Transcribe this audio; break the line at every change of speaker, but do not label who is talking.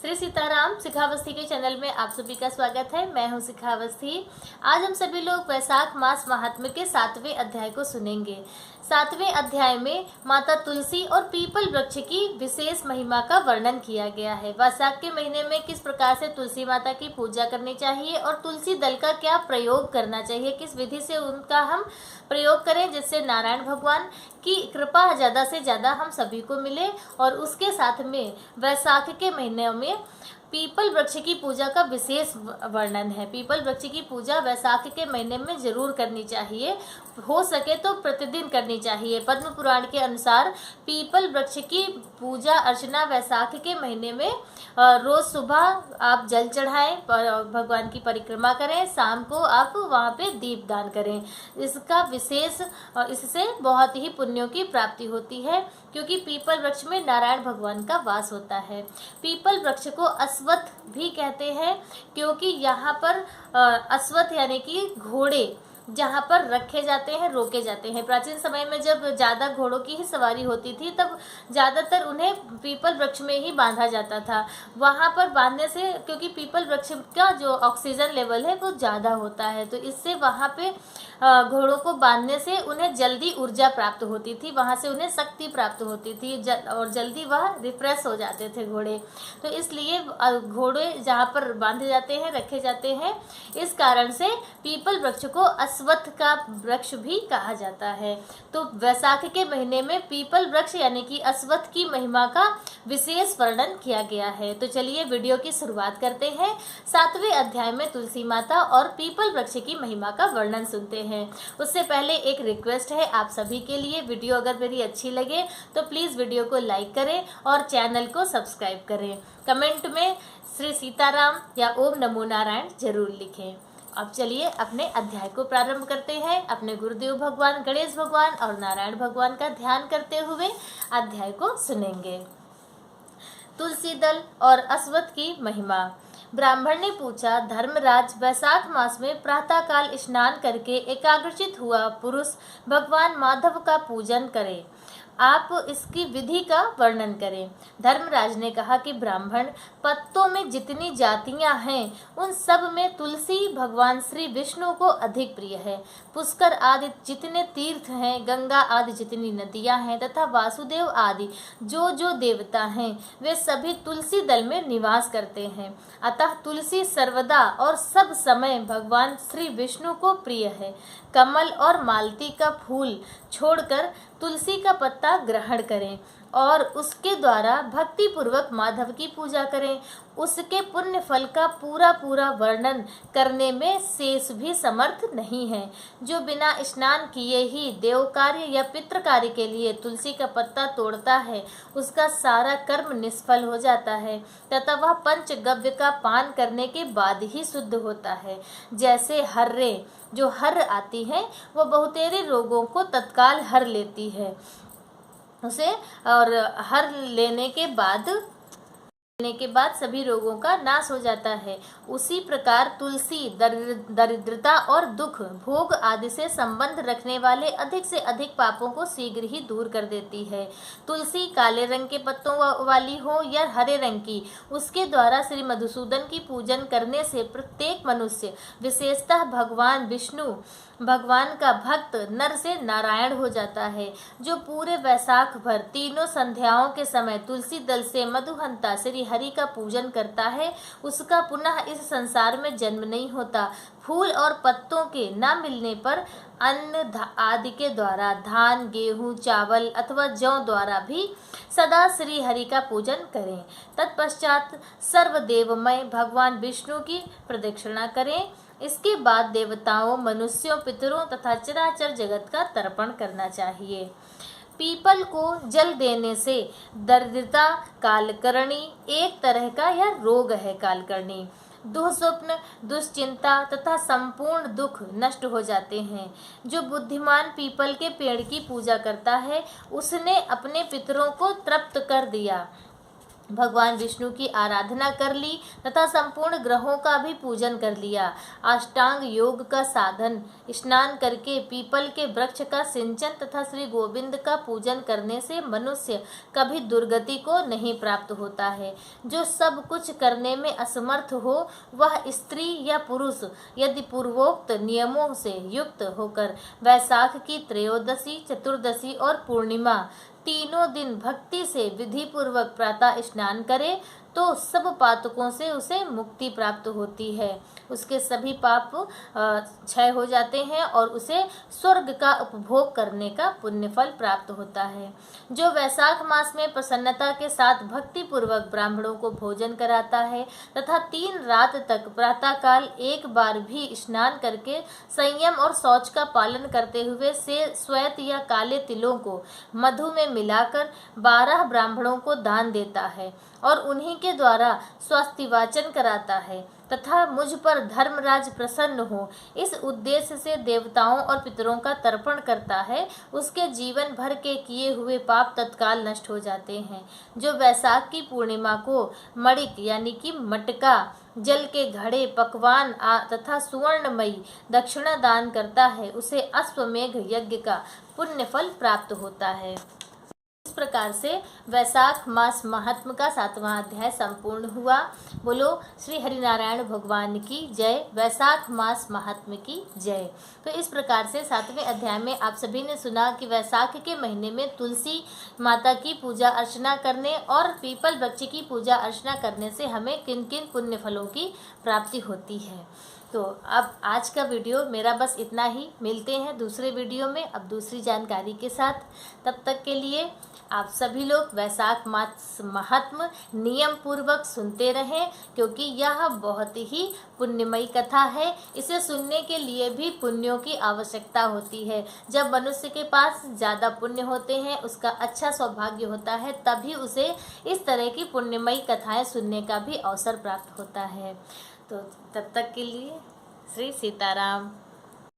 श्री सीताराम शिखावस्थी के चैनल में आप सभी का स्वागत है। मैं हूं शिखावस्थी। आज हम सभी लोग वैशाख मास महात्म्य के 7वें अध्याय को सुनेंगे। 7वें अध्याय में माता तुलसी और पीपल वृक्ष की विशेष महिमा का वर्णन किया गया है। वैशाख के महीने में किस प्रकार से तुलसी माता की पूजा करनी चाहिए और तुलसी दल का क्या प्रयोग करना चाहिए, किस विधि से उनका हम प्रयोग करें जिससे नारायण भगवान की कृपा ज़्यादा से ज़्यादा हम सभी को मिले। और उसके साथ में वैशाख के महीने में पीपल वृक्ष की पूजा का विशेष वर्णन है। पीपल वृक्ष की पूजा वैशाख के महीने में जरूर करनी चाहिए, हो सके तो प्रतिदिन करनी चाहिए। पद्म पुराण के अनुसार पीपल वृक्ष की पूजा अर्चना वैशाख के महीने में रोज सुबह आप जल चढ़ाएं, भगवान की परिक्रमा करें, शाम को आप वहाँ पे दीप दान करें। इसका विशेष इससे बहुत ही पुण्यों की प्राप्ति होती है, क्योंकि पीपल वृक्ष में नारायण भगवान का वास होता है। पीपल वृक्ष को अश्वत्थ भी कहते हैं, क्योंकि यहाँ पर अश्वत्थ यानी कि घोड़े जहाँ पर रखे जाते हैं, रोके जाते हैं। प्राचीन समय में जब ज़्यादा घोड़ों की ही सवारी होती थी तब ज़्यादातर उन्हें पीपल वृक्ष में ही बांधा जाता था। वहाँ पर बांधने से, क्योंकि पीपल वृक्ष का जो ऑक्सीजन लेवल है वो ज़्यादा होता है, तो इससे वहाँ पे घोड़ों को बांधने से उन्हें जल्दी ऊर्जा प्राप्त होती थी, वहाँ से उन्हें शक्ति प्राप्त होती थी और जल्दी वह रिफ्रेश हो जाते थे घोड़े। तो इसलिए घोड़े जहाँ पर बांधे जाते हैं, रखे जाते हैं, इस कारण से पीपल वृक्ष को अश्वत्थ का वृक्ष भी कहा जाता है। तो वैशाख के महीने में पीपल वृक्ष यानी कि अश्वत्थ की महिमा का विशेष वर्णन किया गया है। तो चलिए वीडियो की शुरुआत करते हैं। 7वें अध्याय में तुलसी माता और पीपल वृक्ष की महिमा का वर्णन सुनते हैं। उससे पहले एक रिक्वेस्ट है आप सभी के लिए, वीडियो अगर मेरी अच्छी लगे तो प्लीज़ वीडियो को लाइक करें और चैनल को सब्सक्राइब करें। कमेंट में श्री सीताराम या ओम नमो नारायण जरूर लिखें। अब चलिए अपने अध्याय को प्रारंभ करते हैं। अपने गुरुदेव भगवान गणेश भगवान और नारायण भगवान का ध्यान करते हुए अध्याय को सुनेंगे। तुलसी दल और अश्वत्थ की महिमा। ब्राह्मण ने पूछा, धर्मराज, वैशाख मास में प्रातःकाल स्नान करके एकाग्रचित हुआ पुरुष भगवान माधव का पूजन करे, आप इसकी विधि का वर्णन करें। धर्मराज ने कहा कि ब्राह्मण, पत्तों में जितनी जातियां हैं उन सब में तुलसी भगवान श्री विष्णु को अधिक प्रिय है। पुष्कर आदि जितने तीर्थ हैं, गंगा आदि जितनी नदियां हैं तथा वासुदेव आदि जो जो देवता हैं वे सभी तुलसी दल में निवास करते हैं। अतः तुलसी सर्वदा और सब समय भगवान श्री विष्णु को प्रिय है। कमल और मालती का फूल छोड़कर तुलसी का पत्ता ग्रहण करें और उसके द्वारा भक्ति पूर्वक माधव की पूजा करें। उसके पुण्य फल का पूरा पूरा वर्णन करने में शेष भी समर्थ नहीं है। जो बिना स्नान किए ही देव कार्य या पितृ कार्य के लिए तुलसी का पत्ता तोड़ता है, उसका सारा कर्म निष्फल हो जाता है तथा वह पंचगव्य का पान करने के बाद ही शुद्ध होता है। जैसे हर्रे, जो हर्र आती है वो बहुतेरे रोगों को तत्काल हर लेती है उसे, और हर लेने के बाद सभी रोगों का नाश हो जाता है। उसी प्रकार तुलसी दरिद्रता और दुख, भोग आदि से संबंध रखने वाले अधिक से अधिक पापों को शीघ्र ही दूर कर देती है। तुलसी काले रंग के पत्तों वाली हो या हरे रंग की, उसके द्वारा श्री मधुसूदन की पूजन करने से प्रत्येक मनुष्य, विशेषतः भगवान विष्णु भगवान का भक्त, नर से नारायण हो जाता है। जो पूरे वैशाख भर तीनों संध्याओं के समय तुलसी दल से मधुहंता श्री हरि का पूजन करता है, उसका पुनः इस संसार में जन्म नहीं होता। फूल और पत्तों के न मिलने पर अन्न आदि के द्वारा, धान, गेहूं, चावल अथवा जौ द्वारा भी सदा श्री हरि का पूजन करें। तत्पश्चात सर्वदेवमय भगवान विष्णु की प्रदक्षिणा करें। इसके बाद देवताओं, मनुष्यों, पितरों तथा चराचर जगत का तर्पण करना चाहिए। पीपल को जल देने से दरिद्रता, कालकर्णी एक तरह का यह रोग है। कालकर्णी, दुःस्वप्न, दुश्चिंता तथा संपूर्ण दुख नष्ट हो जाते हैं। जो बुद्धिमान पीपल के पेड़ की पूजा करता है उसने अपने पितरों को तृप्त कर दिया। भगवान विष्णु की आराधना कर ली तथा संपूर्ण ग्रहों का भी पूजन कर लिया। अष्टांग योग का साधन, स्नान करके पीपल के वृक्ष का सिंचन तथा श्री गोविंद का पूजन करने से मनुष्य कभी दुर्गति को नहीं प्राप्त होता है। जो सब कुछ करने में असमर्थ हो वह स्त्री या पुरुष यदि पूर्वोक्त नियमों से युक्त होकर वैशाख की त्रयोदशी, चतुर्दशी और पूर्णिमा तीनों दिन भक्ति से विधि पूर्वक प्रातः स्नान करे तो सब पातकों से उसे मुक्ति प्राप्त होती है। उसके सभी पाप क्षय हो जाते हैं और उसे स्वर्ग का उपभोग करने का पुण्य फल प्राप्त होता है। जो वैशाख मास में प्रसन्नता के साथ भक्ति पूर्वक ब्राह्मणों को भोजन कराता है तथा 3 रात तक प्रातःकाल एक बार भी स्नान करके संयम और शौच का पालन करते हुए से श्वेत या काले तिलों को मधु में मिलाकर 12 ब्राह्मणों को दान देता है और उन्हीं के द्वारा स्वस्ति वाचन कराता है तथा मुझ पर धर्मराज प्रसन्न हो इस उद्देश्य से देवताओं और पितरों का तर्पण करता है, उसके जीवन भर के किए हुए पाप तत्काल नष्ट हो जाते हैं। जो वैशाख की पूर्णिमा को मणिक यानी कि मटका, जल के घड़े, पकवान तथा सुवर्णमयी दक्षिणा दान करता है उसे अश्वमेघ यज्ञ का पुण्य फल प्राप्त होता है। इस प्रकार से वैशाख मास महात्म का 7वां अध्याय संपूर्ण हुआ। बोलो श्री हरिनारायण भगवान की जय। वैशाख मास महात्म की जय। तो इस प्रकार से 7वें अध्याय में आप सभी ने सुना कि वैशाख के महीने में तुलसी माता की पूजा अर्चना करने और पीपल वृक्ष की पूजा अर्चना करने से हमें किन किन पुण्य फलों की प्राप्ति होती है। तो अब आज का वीडियो मेरा बस इतना ही। मिलते हैं दूसरे वीडियो में अब दूसरी जानकारी के साथ। तब तक के लिए आप सभी लोग वैशाख मास महात्म नियम पूर्वक सुनते रहें, क्योंकि यह बहुत ही पुण्यमयी कथा है। इसे सुनने के लिए भी पुण्यों की आवश्यकता होती है। जब मनुष्य के पास ज़्यादा पुण्य होते हैं, उसका अच्छा सौभाग्य होता है, तभी उसे इस तरह की पुण्यमयी कथाएं सुनने का भी अवसर प्राप्त होता है। तो तब तक के लिए श्री सीताराम।